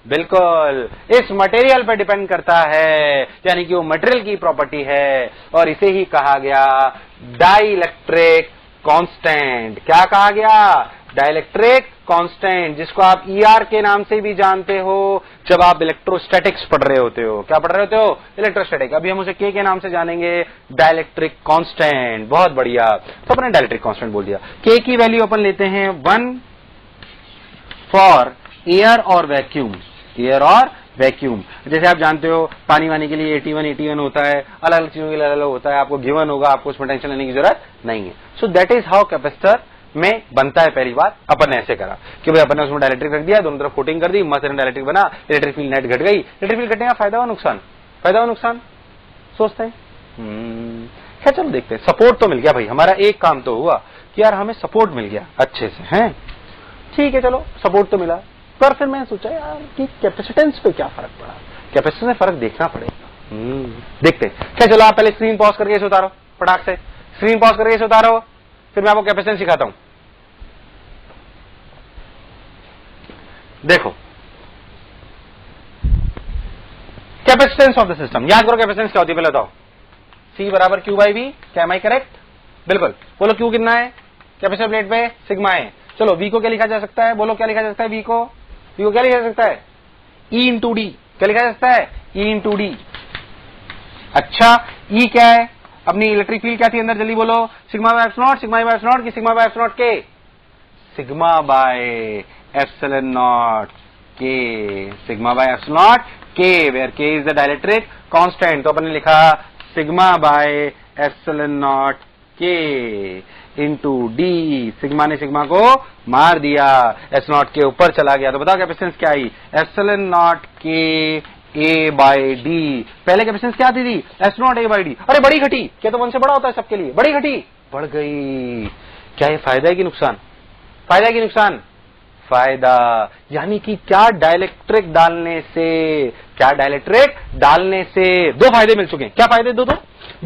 बिल्कुल, इस मटेरियल पे डिपेंड करता है, यानी कि वो मटेरियल की प्रॉपर्टी है, और इसे ही कहा गया डाइलेक्ट्रिक कांस्टेंट। क्या कहा गया? डाइलेक्ट्रिक कांस्टेंट, जिसको आप ईआर के नाम से भी जानते हो जब आप इलेक्ट्रोस्टैटिक्स पढ़ रहे होते हो। क्या पढ़ रहे होते हो? इलेक्ट्रोस्टैटिक। अभी हम उसे के नाम से जानेंगे, डाइलेक्ट्रिक कांस्टेंट। बहुत बढ़िया, तो अपने डाइलेक्ट्रिक कांस्टेंट बोल दिया। के की वैल्यू अपन लेते हैं 1 फॉर एयर और वैक्यूम। एयर और वैक्यूम, जैसे आप जानते हो पानी वानी के लिए 81 होता है, अलग अलग चीजों के लिए अलग अलग होता है, आपको गिवन होगा, आपको उसमें टेंशन लेने की जरूरत नहीं है। So that is how capacitor में बनता है। पहली बार अपन ने ऐसे करा कि भाई अपन ने उसमें डाइलेक्ट्रिक रख दिया, दोनों तरफ कोटिंग कर दी, मस्त डाइलेक्ट्रिक बना, इलेक्ट्रिक फील्ड नेट घट गई। इलेक्ट्रिक फील्ड घटने का फायदा और नुकसान? फायदा और नुकसान सोचते हैं। क्या, चलो देखते हैं। सपोर्ट तो मिल गया भाई, हमारा एक काम तो हुआ कि यार हमें सपोर्ट मिल गया अच्छे से, है ठीक है, चलो सपोर्ट तो मिला। पर फिर मैंने सोचा यार कि कैपेसिटेंस पे क्या फर्क पड़ा, कैपेसिटेंस में फर्क देखना पड़ेगा। देखते हैं। क्या, चलो आप पहले स्क्रीन पॉज करके इसे उतारो, फटाक से स्क्रीन पॉज करके इसे उतारो, फिर मैं आपको कैपेसिटेंस सिखाता हूं। देखो, कैपेसिटेंस ऑफ द सिस्टम, याद करो कैपेसिटेंस क्या होती है, पहले बताओ। C बराबर क्यू बाई वी। क्या एम आई करेक्ट? बिल्कुल। बोलो क्यू कितना है कैपेसिटर प्लेट पे? सिग्मा है। चलो V को क्या लिखा जा सकता है? बोलो क्या लिखा जा सकता है? V को क्या लिखा जा सकता है? E into D. क्या लिखा जा सकता है? E into D. अच्छा, E क्या है? अपनी इलेक्ट्रिक फील्ड क्या थी अंदर, जल्दी बोलो। Sigma by epsilon naught, sigma by epsilon not की सिग्मा बाय एप्सिलॉन नॉट के? सिग्मा बाय एप्सिलॉन नॉट के, सिग्मा बाय एप्सिलॉन नॉट के, वेयर के इज द डाइलेक्ट्रिक कांस्टेंट। तो अपन ने लिखा सिग्मा बाय एप्सिलॉन नॉट के इंटू डी। सिग्मा ने सिग्मा को मार दिया, एप्सिलॉन नॉट के ऊपर चला गया। तो बताओ कैपेसिटेंस क्या आई? एप्सिलॉन नॉट के ए बाई डी। पहले कैपेसिटेंस क्या आती थी? Epsilon not a by D. अरे बड़ी घटी, क्या तो 1 से बड़ा होता है सबके लिए? बड़ी घटी, बढ़ गई। क्या ये फायदा है कि नुकसान? फायदा है कि नुकसान? फायदा। यानी कि क्या डाइलेक्ट्रिक डालने से दो फायदे मिल चुके हैं। क्या फायदे? दो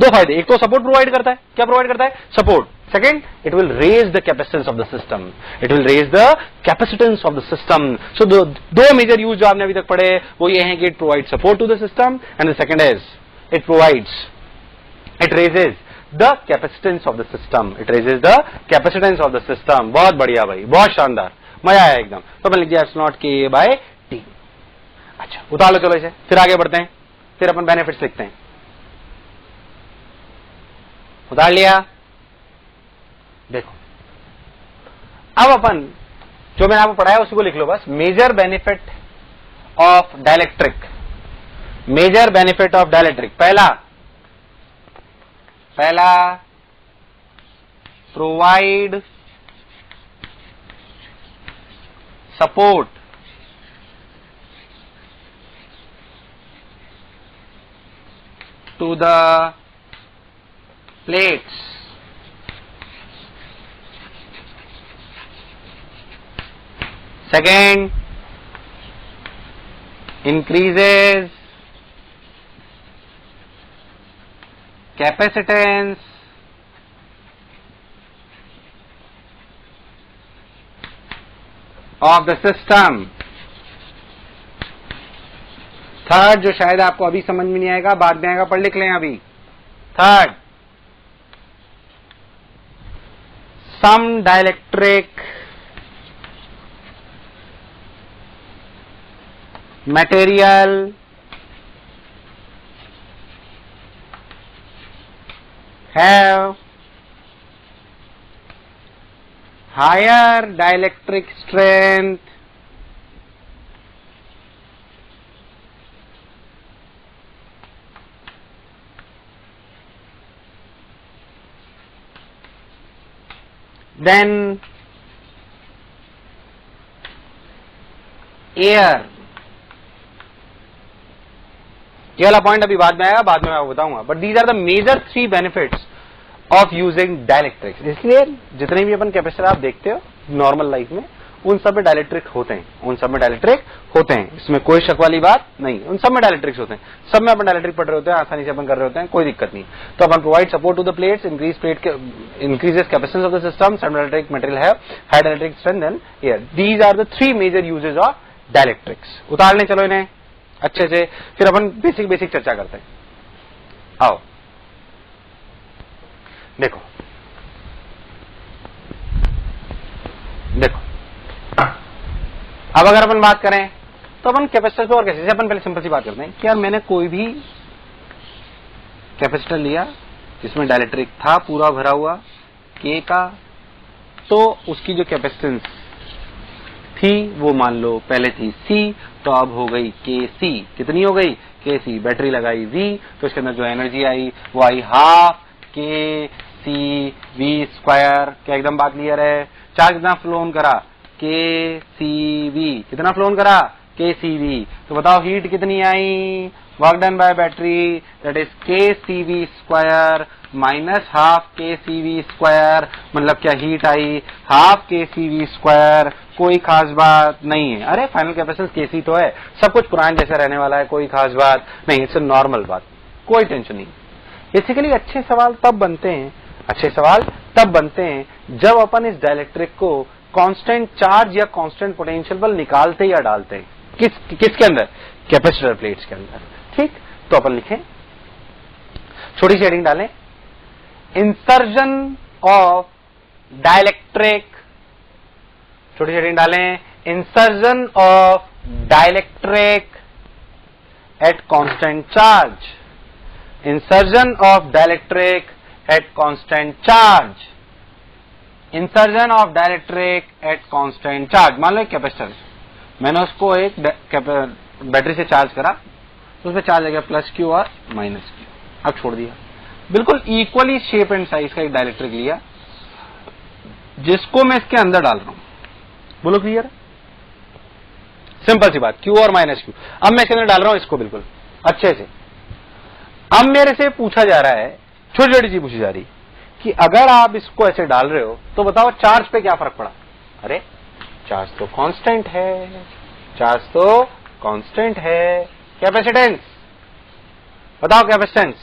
फायदे। एक तो सपोर्ट प्रोवाइड करता है। क्या प्रोवाइड करता है? Support. Second, it will raise the capacitance of the system. It will raise the capacitance of the system. So दो मेजर यूज जो आपने अभी तक पढ़े वो ये हैं कि it provide support to the system, and the second is it raises the capacitance of the system, it raises the capacitance of the system. बहुत बढ़िया भाई, बहुत शानदार, मजा आया एकदम। तो अपन लिख दिया एप्सिलॉन नॉट के बाय टी। अच्छा उतार लो चलो इसे, फिर आगे बढ़ते हैं, फिर अपन बेनिफिट्स लिखते हैं। उतार लिया। देखो अब अपन जो मैंने आपको पढ़ाया उसी को लिख लो बस। Major benefit of dielectric, major benefit of dielectric, पहला provide support to the plates, second increases capacitance of the system, third जो शायद आपको अभी समझ में नहीं आएगा बाद में आएगा, पढ़ लिख लें अभी। Third, some dielectric material have higher dielectric strength than air। ये वाला पॉइंट अभी बाद में आएगा, बाद में मैं आपको बताऊंगा, but these are the major 3 benefits of using dielectrics. इसलिए जितने भी अपन कैपेसिटर आप देखते हो नॉर्मल लाइफ में, उन सब में डाइलेक्ट्रिक होते हैं, उन सब में डाइलेक्ट्रिक होते हैं, इसमें कोई शक वाली बात नहीं, उन सब में डाइलेक्ट्रिक्स होते हैं, सब में अपन डाइलेक्ट्रिक पढ़ रहे होते हैं, आसानी से अपन कर रहे होते हैं, कोई दिक्कत नहीं। तो अपन provide support to the plates, increases capacitance of the system, some dielectric material have high dielectric strength than air. These are the 3 major uses of dielectrics. उतार लें चलो इन्हें अच्छे से, फिर अपन बेसिक चर्चा करते हैं। आओ देखो अब अगर अपन बात करें तो अपन कैपेसिटर पे और कैसे, अपन पहले सिंपल सी बात करते हैं कि यार मैंने कोई भी कैपेसिटर लिया जिसमें डाइलेक्ट्रिक था पूरा भरा हुआ के का, तो उसकी जो कैपेसिटेंस थी वो मान लो पहले थी C, तो अब हो गई KC। कितनी हो गई? KC। बैटरी लगाई V, तो इसके अंदर जो एनर्जी आई वो आई हाफ KCV स्क्वायर। क्या एकदम बात क्लियर है? चार्ज कितना फ्लोन करा? KCV। कितना फ्लोन करा? KCV। तो बताओ हीट कितनी आई? Work done by battery that is KCV square minus half KCV square. मतलब क्या हीट आई? Half KCV square. कोई खास बात नहीं है। अरे फाइनल कैपेसिटेंस KC तो है, सब कुछ पुराने जैसा रहने वाला है, कोई खास बात नहीं, इट्स नॉर्मल बात, कोई टेंशन नहीं। बेसिकली अच्छे सवाल तब बनते हैं जब अपन इस डाइलेक्ट्रिक को कांस्टेंट चार्ज या कांस्टेंट पोटेंशियल पर निकालते या डालते हैं। किसके अंदर? कैपेसिटर प्लेट्स के अंदर। ठीक, तो अपन लिखें, छोटी सी हेडिंग डालें, इंसर्जन ऑफ डाइलेक्ट्रिक। छोटी सी हेडिंग डालें, insertion of dielectric at constant charge. Insertion of dielectric at constant charge. Insertion of dielectric at constant charge. मान लो एक कैपेसिटर, मैंने उसको एक बैटरी से चार्ज करा, तो उसमें चार्ज आ गया +Q और -Q। अब छोड़ दिया, बिल्कुल इक्वली शेप एंड साइज का एक डाइलेक्ट्रिक लिया जिसको मैं इसके अंदर डाल रहा हूं। बोलो क्लियर? सिंपल सी बात, Q और -Q। अब मैं इसके अंदर डाल रहा हूं इसको बिल्कुल अच्छे से। अब मेरे से पूछा जा रहा है, छोटी छोटी चीज पूछी जा रही कि अगर आप इसको ऐसे डाल रहे हो तो बताओ चार्ज पे क्या फर्क पड़ा? अरे चार्ज तो कांस्टेंट है, चार्ज तो कांस्टेंट है। कैपेसिटेंस बताओ, कैपेसिटेंस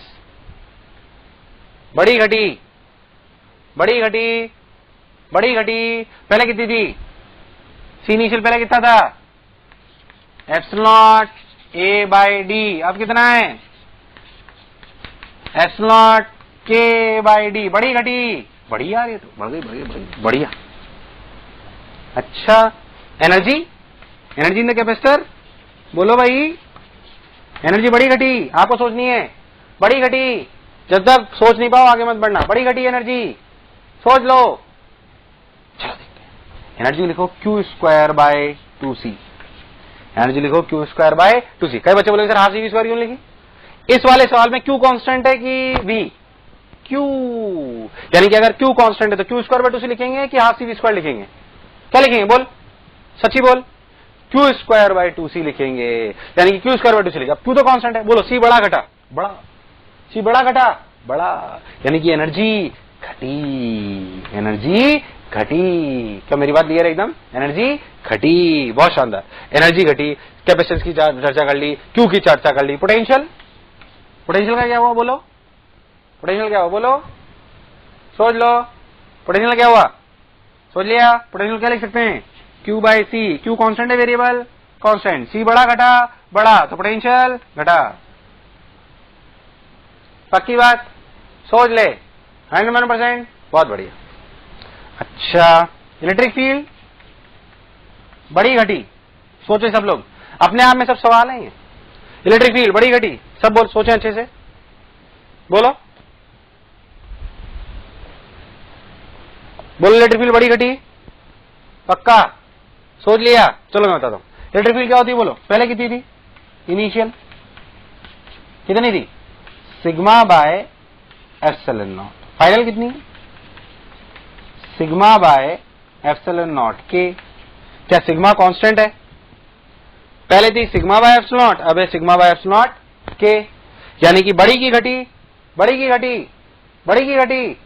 बड़ी घटी, बड़ी घटी, बड़ी घटी। पहले कितनी थी? C इनिशियल पहले कितना था? Epsilon A/D। अब कितना है? एप्सिलॉन K बाई डी, बड़ी घटी, बड़ी यार, ये तो बढ़ गई, बढ़िया। अच्छा, energy, energy in the capacitor, बोलो भाई, एनर्जी बड़ी घटी, आपको सोचनी है, बड़ी घटी, जब तक सोच नहीं पाओ आगे मत बढ़ना, बड़ी घटी एनर्जी, सोच लो। चलो देखते हैं, एनर्जी लिखो Q square by 2c, energy लिखो क्यू स्क्वायर बाय 2c। कई बच्चे बोलेंगे sir half C V square क्यों लिखी? इस वाले सवाल में क्यू कांस्टेंट है कि वी? क्यू, यानी कि अगर क्यू कांस्टेंट है तो क्यू स्क्वायर बाय 2c लिखेंगे कि हाफ सी वी स्क्वायर लिखेंगे? क्या लिखेंगे बोल, सच्ची बोल, क्यू स्क्वायर बाय 2c लिखेंगे, यानी कि क्यू स्क्वायर बाय 2c लिखेगा। क्यू तो कांस्टेंट है, बोलो सी बड़ा घटा बड़ा, सी बड़ा घटा बड़ा, यानी कि एनर्जी घटी, एनर्जी घटी। क्या मेरी बात क्लियर है एकदम? एनर्जी घटी, बहुत शानदार, एनर्जी घटी। कैपेसिटेंस की चर्चा कर ली, क्यू की चर्चा कर ली, पोटेंशियल, पोटेंशियल का क्या हुआ बोलो, पोटेंशियल क्या हुआ बोलो, सोच लो, पोटेंशियल क्या हुआ, सोच लिया? पोटेंशियल क्या लिख सकते हैं? Q by C, Q constant है, वेरिएबल कांस्टेंट, सी बड़ा घटा बड़ा, तो पोटेंशियल घटा। पक्की बात, सोच ले, 100%, बहुत बढ़िया। अच्छा, इलेक्ट्रिक फील्ड बड़ी घटी, सोचे सब लोग, अपने आप में सब सवाल है ये। इलेक्ट्रिक फील्ड बड़ी घटी, सब बोल, सोचे अच्छे से, बोलो बोलो, इलेक्ट्रिक फील्ड बड़ी घटी, पक्का सोच लिया? चलो मैं बताता हूं इलेक्ट्रिक फील्ड क्या होती है, बोलो। पहले कितनी थी इनिशियल, कितनी थी? Sigma by epsilon not. Final कितनी? सिग्मा बाय एप्सिलॉन नॉट के। क्या सिग्मा कांस्टेंट है? पहले थी सिग्मा बाय एप्सिलॉन नॉट, अब है सिग्मा बाय एप्सिलॉन नॉट के, यानी कि बड़ी की घटी, बड़ी की घटी, बड़ी की घटी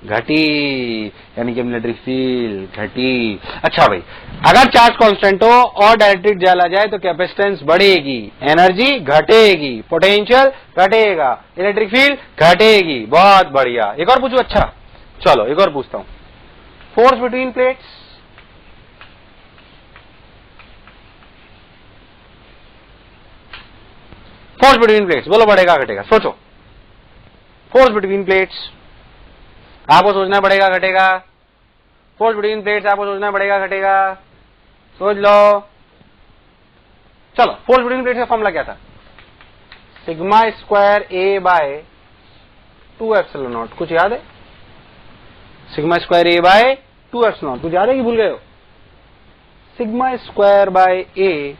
घटी, यानी कि इलेक्ट्रिक फील्ड घटी। अच्छा भाई, अगर चार्ज कांस्टेंट हो और डायरेक्ट्रिक डाला जाए तो कैपेसिटेंस बढ़ेगी, एनर्जी घटेगी, पोटेंशियल घटेगा, इलेक्ट्रिक फील्ड घटेगी। बहुत बढ़िया। एक और पूछूं? अच्छा चलो एक और पूछता हूं, force between plates, force between plates, बोलो बढ़ेगा घटेगा, सोचो। फोर्स बिटवीन प्लेट्स आपको सोचना पड़ेगा घटेगा, फोर्स बिटवीन प्लेट्स आपको सोचना पड़ेगा घटेगा, सोच लो। चलो, फोर्स बिटवीन प्लेट्स का फॉर्मूला क्या था? Sigma square A by 2 epsilon not, कुछ याद है? Sigma square A by 2 epsilon not, कुछ याद है कि भूल गए हो? Sigma square by A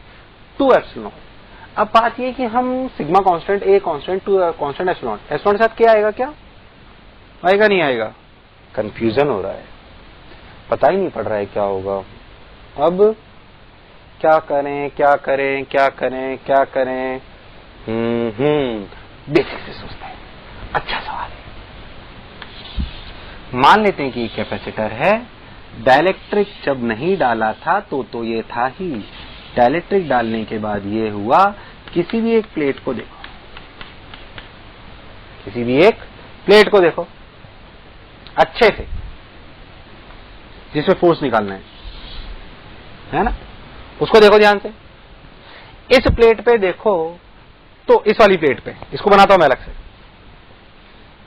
2 epsilon not. अब बात ये कि हम sigma constant, A constant, 2 constant, epsilon not, epsilon के साथ क्या आएगा? क्या आएगा? नहीं आएगा? कंफ्यूजन हो रहा है, पता ही नहीं पड़ रहा है क्या होगा। अब क्या करें क्या करें क्या करें क्या करें? बेसिक से सोचते हैं, अच्छा सवाल है। मान लेते हैं कि कैपेसिटर है, डाइलेक्ट्रिक जब नहीं डाला था तो ये था ही, डाइलेक्ट्रिक डालने के बाद ये हुआ। किसी भी एक प्लेट को देखो, किसी भी एक प्लेट को देखो अच्छे से, जिसमें फोर्स निकालना है ना, उसको देखो ध्यान से। इस प्लेट पे देखो तो इस वाली प्लेट पे, इसको बनाता हूं मैं अलग से,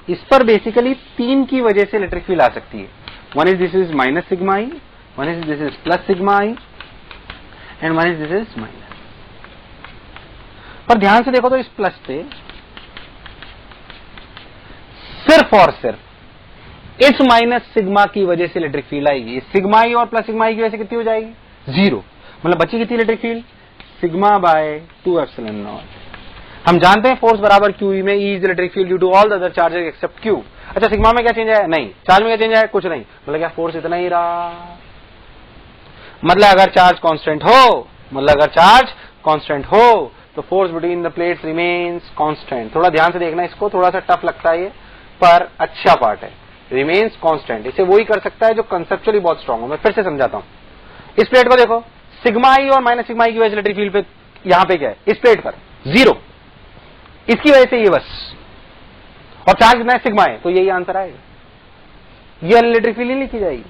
इस पर बेसिकली 3 की वजह से इलेक्ट्रिक फील्ड आ सकती है। One is this is minus sigma I, one is this is plus sigma I, and one is this is minus. पर ध्यान से देखो तो इस प्लस पे सिर्फ और सिर्फ इस माइनस सिग्मा की वजह से इलेक्ट्रिक फील्ड आएगी। सिग्मा आई और प्लस सिग्मा आई की वजह से कितनी हो जाएगी? 0। मतलब बची कितनी electric field? Sigma by 2 epsilon not. हम जानते हैं फोर्स बराबर क्यू ई में, E is electric field due to all the other charges except Q. अच्छा, सिग्मा में क्या चेंज है? नहीं। चार्ज में क्या चेंज है? कुछ नहीं। मतलब क्या फोर्स इतना ही रहा? मतलब अगर चार्ज कांस्टेंट हो, मतलब अगर चार्ज कांस्टेंट हो तो force between the plates remains constant. थोड़ा ध्यान से देखना इसको, थोड़ा सा टफ लगता है ये, पर अच्छा पार्ट है। रिमेन्स कांस्टेंट, इसे वही कर सकता है जो कंसेप्चुअली बहुत स्ट्रांग हो। मैं फिर से समझाता हूं, इस प्लेट को देखो, सिग्मा आई और माइनस सिग्मा आई की वजह से इलेक्ट्रिक फील्ड पे यहां पे क्या है? इस प्लेट पर 0, इसकी वजह से ये बस, और चार्ज कितना है? सिग्मा है, तो यही आंसर आएगा। ये इलेक्ट्रिक फील्ड नहीं लिखी जाएगी,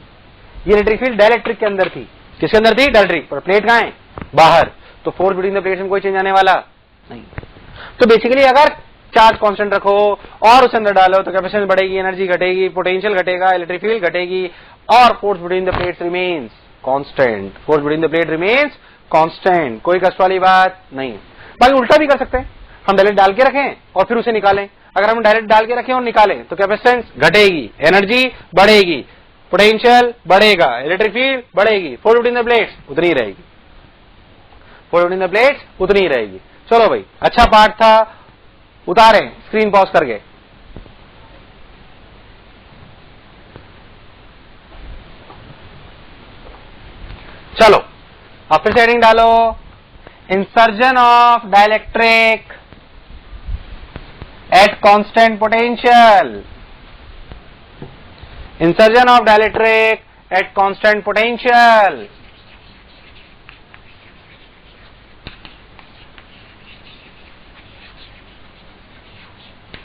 ये इलेक्ट्रिक फील्ड डाइलेक्ट्रिक के अंदर थी। किसके अंदर थी? डाइलेक्ट्रिक। पर प्लेट कहां है? बाहर। तो फोर्स बिटवीन द प्लेट्स में कोई चेंज आने वाला नहीं। तो बेसिकली अगर चार्ज कांस्टेंट रखो और उसे अंदर डालो तो कैपेसिटेंस बढ़ेगी, एनर्जी घटेगी, पोटेंशियल घटेगा, इलेक्ट्रिक फील्ड घटेगी और force between the plates remains constant. Force between the plate remains constant, कोई कष्ट वाली बात नहीं। बाकी उल्टा भी कर सकते हैं, हम डायरेक्ट डाल के रखें और फिर उसे निकालें। अगर हम डायरेक्ट डाल के रखें और निकालें तो कैपेसिटेंस घटेगी, एनर्जी बढ़ेगी, पोटेंशियल बढ़ेगा, इलेक्ट्रिक फील्ड बढ़ेगी, फोर्स बिटवीन द प्लेट्स उतनी रहेगी, फोर्स बिटवीन द प्लेट्स उतनी रहेगी। चलो भाई, अच्छा पार्ट था, उतारें स्क्रीन पॉज करके। चलो अब फिर से हेडिंग डालो, insertion of dielectric at constant potential, insertion of dielectric at constant potential.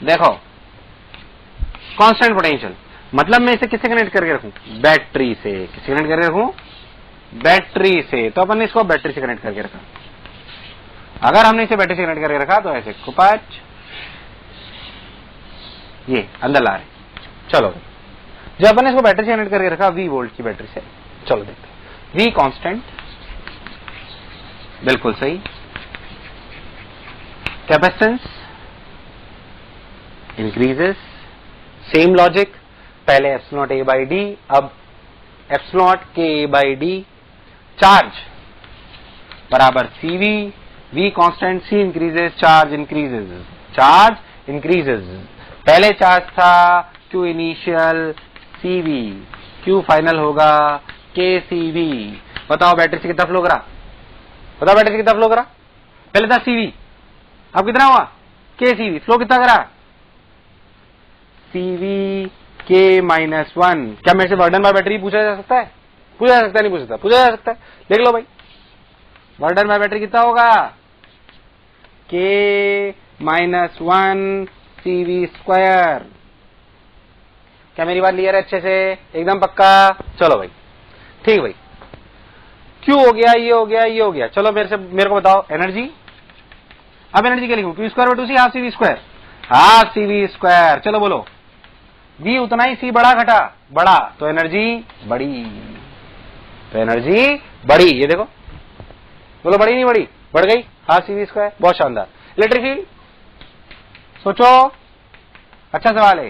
देखो कांस्टेंट पोटेंशियल मतलब मैं इसे किससे कनेक्ट करके रखूं? बैटरी से। किससे कनेक्ट करके रखूं? बैटरी से। तो अपन ने इसको बैटरी से कनेक्ट करके रखा। अगर हमने इसे बैटरी से कनेक्ट करके रखा तो ऐसे कुपाच ये अंदर ला रहे। चलो जब अपन ने इसको बैटरी से कनेक्ट करके रखा V वोल्ट की बैटरी से, चलो देखते हैं। V कांस्टेंट, बिल्कुल सही। कैपेसिटेंस इंक्रीजेस, सेम लॉजिक, पहले एप्सिलॉन A बाई डी, अब epsilon K by D. Charge बराबर CV, V constant, C increases, charge increases, charge increases. पहले चार्ज था Q initial CV, Q final होगा KCV। बताओ battery से कितना फ्लो करा? बताओ बैटरी से कितना फ्लो करा? पहले था CV, अब कितना हुआ? KCV। फ्लो कितना करा? CV K -1। क्या मेरे से बर्डन बाय बैटरी पूछा जा सकता है? पूछा जा सकता है? नहीं पूछ सकता? पूछा जा सकता है। देख लो भाई, बर्डन बाय बैटरी कितना होगा? K -1 CV square. क्या मेरी बात क्लियर है अच्छे से? एकदम पक्का? चलो भाई ठीक भाई, Q हो गया, ये हो गया, ये हो गया। चलो मेरे को बताओ एनर्जी। अब एनर्जी क्या लिखूं? Q square by 2C, half CV square, half CV square. चलो बोलो, V उतना ही, C बढ़ा घटा? बढ़ा, तो एनर्जी बढ़ी, तो एनर्जी बढ़ी। ये देखो, बोलो बढ़ी नहीं बढ़ी? बढ़ गई, हाफ CV स्क्वायर। बहुत शानदार। इलेक्ट्रिक फील्ड सोचो, अच्छा सवाल है,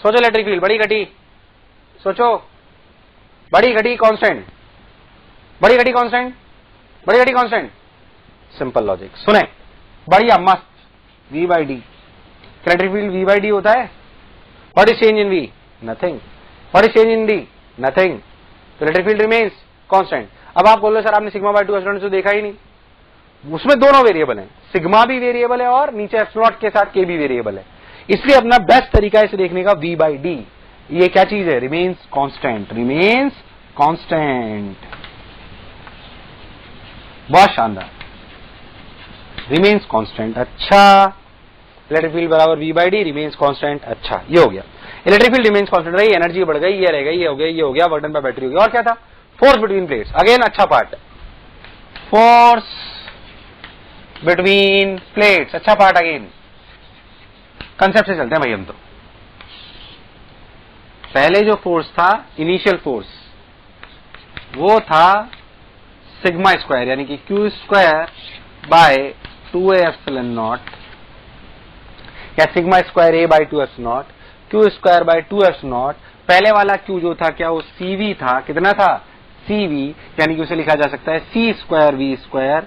सोचो। इलेक्ट्रिक फील्ड बढ़ी घटी? सोचो, बढ़ी घटी कांस्टेंट, बढ़ी घटी कांस्टेंट, बढ़ी घटी कांस्टेंट। सिंपल लॉजिक सुने, बढ़िया मस्त। V by D, electric field V by D होता है। What is change in V? Nothing. What is change in D? Nothing. Electric field remains constant. अब आप बोल रहे सर आपने सिग्मा बाय 2 एप्सिलॉन तो देखा ही नहीं। उसमें दोनों वेरिएबल हैं, सिग्मा भी वेरिएबल है और नीचे एप्सिलॉन के साथ K भी वेरिएबल है। इसलिए अपना बेस्ट तरीका है इसे देखने का V बाई डी। ये क्या चीज है? Remains constant, remains constant. बहुत शानदार, रिमेन्स कांस्टेंट। अच्छा, इलेक्ट्रिक फील्ड बराबर V by D, remains constant. अच्छा, ये हो गया। इलेक्ट्रिक फील्ड रिमेन्स कांस्टेंट रही, एनर्जी बढ़ गई, ये रह गई, ये हो गया, ये हो गया, बर्डन बाय बैटरी हो गया। और क्या था? Force between plates. अगेन अच्छा पार्ट, फोर्स बिटवीन प्लेट्स। अच्छा पार्ट अगेन। कंसेप्ट से चलते हैं भाई हम। तो पहले जो फोर्स था, इनिशियल फोर्स, वो था सिग्मा स्क्वायर, यानी कि Q square by 2A epsilon naught, या sigma square A by 2 epsilon naught, Q square by 2 epsilon naught. पहले वाला Q जो था क्या? वो CV था। कितना था? CV, यानी कि उसे लिखा जा सकता है C square V square,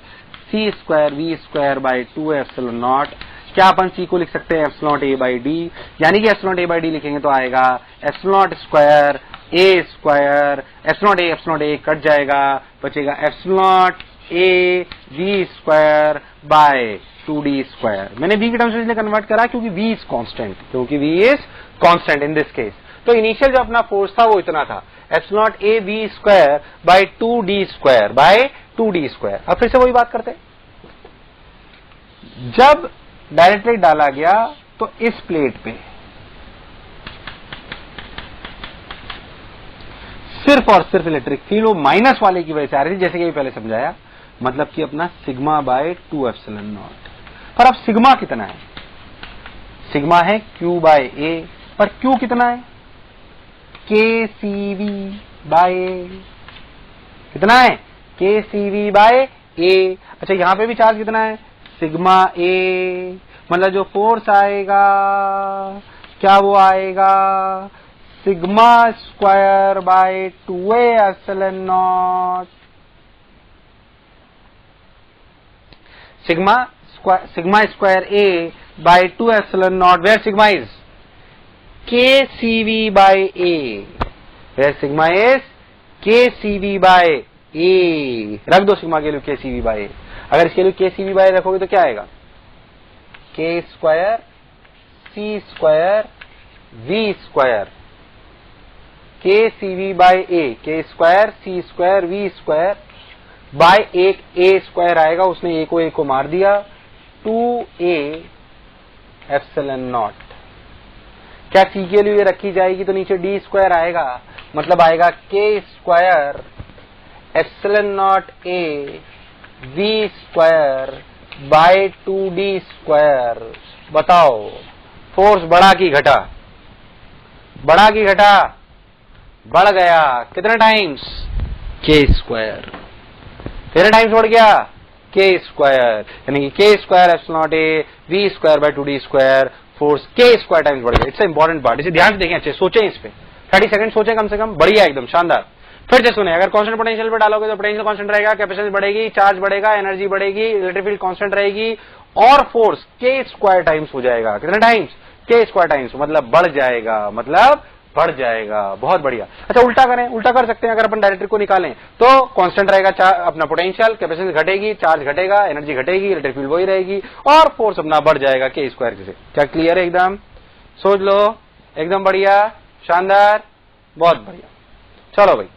C square V square by 2 epsilon naught. क्या अपन C को लिख सकते हैं? एप्सिलॉन A बाई डी, यानी कि एप्सिलॉन A बाई डी लिखेंगे तो आएगा epsilon square A square, epsilon A cut जाएगा, बचेगा epsilon A V square by 2D square. मैंने V की टर्म्स में इसलिए कन्वर्ट करा क्योंकि V इज कांस्टेंट, क्योंकि V is constant in this case. तो इनिशियल जो अपना फोर्स था वो इतना था, epsilon A V square by 2D square, by 2D square. अब फिर से वही बात करते हैं, जब डायरेक्टली डाला गया तो इस प्लेट पे सिर्फ और सिर्फ इलेक्ट्रिक फील्ड वो माइनस वाले की वजह से आ रही थी, जैसे कि पहले समझाया, मतलब कि अपना सिग्मा बाय 2 एप्सिलॉन नॉट। पर अब सिग्मा कितना है? सिग्मा है Q बाय ए, पर Q कितना है? KCV बाय ए। कितना है? KCV बाय ए। अच्छा यहां पे भी चार्ज कितना है? सिग्मा ए, मतलब जो फोर्स आएगा क्या वो आएगा? Sigma square by 2a epsilon naught. Sigma square A by 2 epsilon naught, where sigma is KCV by A, where sigma is KCV by A. रख दो सिग्मा के लिए KCV बाय ए। अगर इसके लिए KCV बाय रखोगे तो क्या आएगा? K square C square V square, KCV by A, K square C square V square by एक A स्क्वायर आएगा, उसने A को मार दिया, 2a एप्सिलॉन नॉट। क्या C के लिए रखी जाएगी तो नीचे D स्क्वायर आएगा, मतलब आएगा K square epsilon not A V square by 2D square. बताओ फोर्स बढ़ा कि घटा? बढ़ा कि घटा? बढ़ गया। कितने टाइम्स? K square. कितने टाइम्स बढ़ गया? K स्क्वायर, यानी कि K square epsilon not A V square by 2D square, force K square times बढ़ गया। इट्स इंपॉर्टेंट पार्ट, इसे ध्यान से देखें, अच्छे सोचें इस पे, 30 सेकंड सोचें कम से कम, बढ़िया एकदम शानदार। फिर से सुने, अगर कांस्टेंट पोटेंशियल पे डालोगे तो पोटेंशियल कांस्टेंट रहेगा, कैपेसिटेंस बढ़ेगी, चार्ज बढ़ेगा, एनर्जी बढ़ेगी, इलेक्ट्रिक फील्ड कांस्टेंट रहेगी और फोर्स K स्क्वायर टाइम्स हो जाएगा। कितने टाइम्स? K स्क्वायर टाइम्स, मतलब बढ़ जाएगा, मतलब बढ़ जाएगा। बहुत बढ़िया। अच्छा उल्टा करें, उल्टा कर सकते हैं, अगर अपन डायरेक्ट्रिक को निकालें तो कांस्टेंट रहेगा अपना पोटेंशियल, कैपेसिटेंस घटेगी, चार्ज घटेगा, एनर्जी घटेगी, इलेक्ट्रिक फील्ड वही रहेगी और फोर्स अपना बढ़ जाएगा K स्क्वायर से। क्या क्लियर है? एकदम सोच लो, एकदम बढ़िया, शानदार, बहुत बढ़िया। चलो भाई।